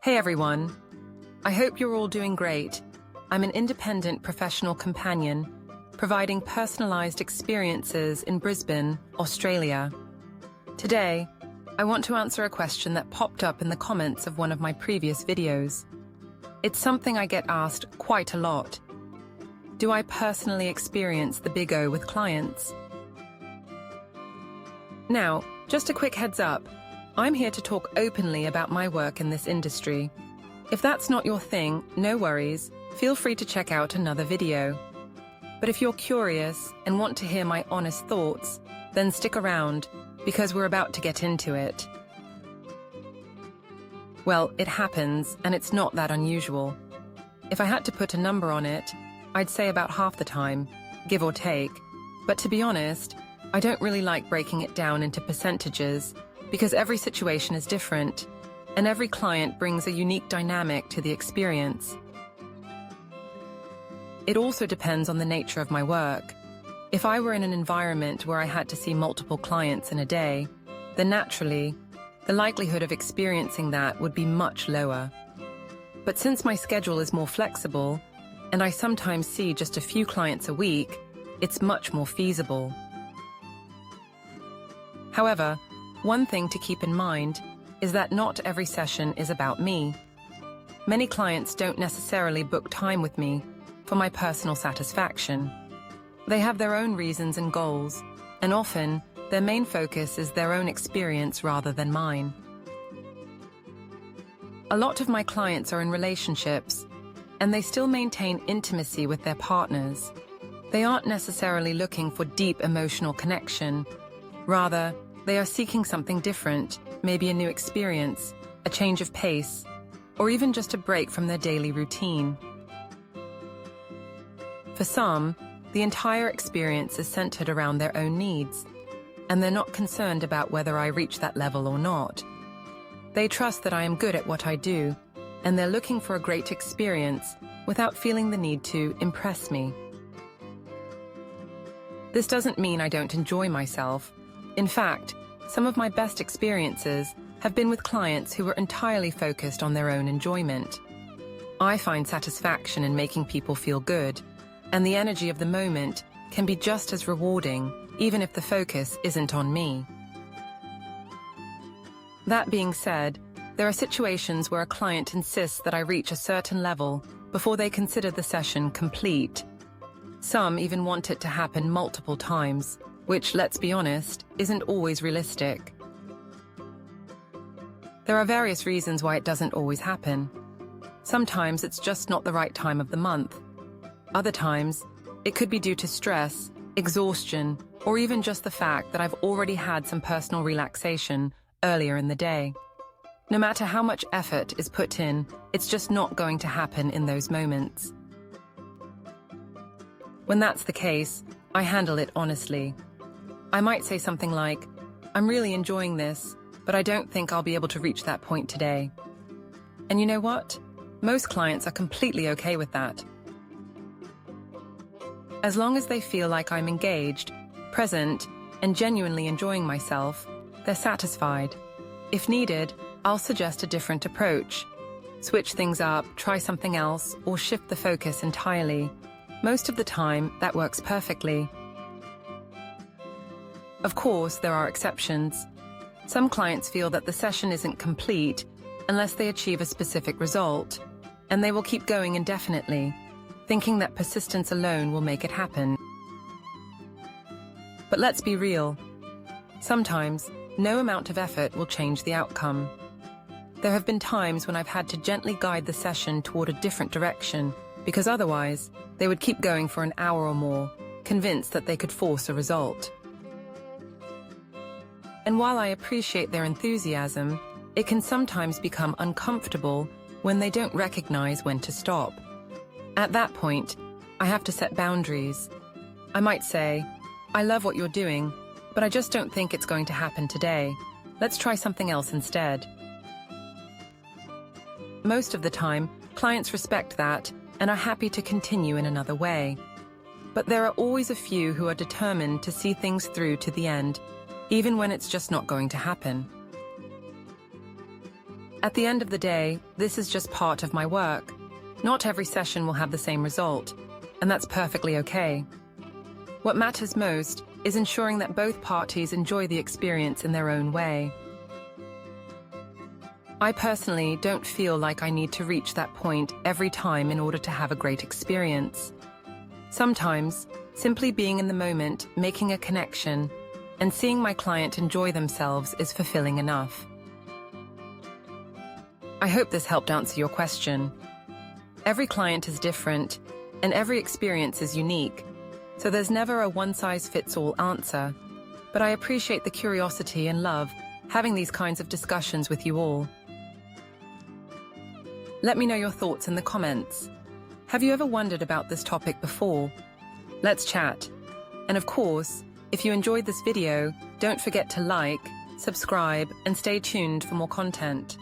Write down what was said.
Hey everyone, I hope you're all doing great. I'm an independent professional companion, providing personalized experiences in Brisbane, Australia. Today, I want to answer a question that popped up in the comments of one of my previous videos. It's something I get asked quite a lot. Do I personally experience the Big O with clients? Now, just a quick heads up. I'm here to talk openly about my work in this industry. If that's not your thing, no worries, feel free to check out another video. But if you're curious and want to hear my honest thoughts, then stick around, because we're about to get into it. Well, it happens, and it's not that unusual. If I had to put a number on it, I'd say about half the time, give or take. But to be honest, I don't really like breaking it down into percentages, because every situation is different, and every client brings a unique dynamic to the experience. It also depends on the nature of my work. If I were in an environment where I had to see multiple clients in a day, then naturally, the likelihood of experiencing that would be much lower. But since my schedule is more flexible, and I sometimes see just a few clients a week, it's much more feasible. However, one thing to keep in mind is that not every session is about me. Many clients don't necessarily book time with me for my personal satisfaction. They have their own reasons and goals, and often their main focus is their own experience rather than mine. A lot of my clients are in relationships, and they still maintain intimacy with their partners. They aren't necessarily looking for deep emotional connection. Rather, they are seeking something different, maybe a new experience, a change of pace, or even just a break from their daily routine. For some, the entire experience is centered around their own needs, and they're not concerned about whether I reach that level or not. They trust that I am good at what I do, and they're looking for a great experience without feeling the need to impress me. This doesn't mean I don't enjoy myself. In fact, some of my best experiences have been with clients who were entirely focused on their own enjoyment. I find satisfaction in making people feel good, and the energy of the moment can be just as rewarding, even if the focus isn't on me. That being said, there are situations where a client insists that I reach a certain level before they consider the session complete. Some even want it to happen multiple times, which, let's be honest, isn't always realistic. There are various reasons why it doesn't always happen. Sometimes it's just not the right time of the month. Other times, it could be due to stress, exhaustion, or even just the fact that I've already had some personal relaxation earlier in the day. No matter how much effort is put in, it's just not going to happen in those moments. When that's the case, I handle it honestly. I might say something like, "I'm really enjoying this, but I don't think I'll be able to reach that point today." And you know what? Most clients are completely okay with that. As long as they feel like I'm engaged, present, and genuinely enjoying myself, they're satisfied. If needed, I'll suggest a different approach. Switch things up, try something else, or shift the focus entirely. Most of the time, that works perfectly. Of course, there are exceptions. Some clients feel that the session isn't complete unless they achieve a specific result, and they will keep going indefinitely, thinking that persistence alone will make it happen. But let's be real. Sometimes, no amount of effort will change the outcome. There have been times when I've had to gently guide the session toward a different direction, because otherwise, they would keep going for an hour or more, convinced that they could force a result. And while I appreciate their enthusiasm, it can sometimes become uncomfortable when they don't recognize when to stop. At that point, I have to set boundaries. I might say, "I love what you're doing, but I just don't think it's going to happen today. Let's try something else instead." Most of the time, clients respect that and are happy to continue in another way. But there are always a few who are determined to see things through to the end, even when it's just not going to happen. At the end of the day, this is just part of my work. Not every session will have the same result, and that's perfectly okay. What matters most is ensuring that both parties enjoy the experience in their own way. I personally don't feel like I need to reach that point every time in order to have a great experience. Sometimes, simply being in the moment, making a connection, and seeing my client enjoy themselves is fulfilling enough. I hope this helped answer your question. Every client is different, and every experience is unique, so there's never a one-size-fits-all answer, but I appreciate the curiosity and love having these kinds of discussions with you all. Let me know your thoughts in the comments. Have you ever wondered about this topic before? Let's chat. And of course, if you enjoyed this video, don't forget to like, subscribe, and stay tuned for more content.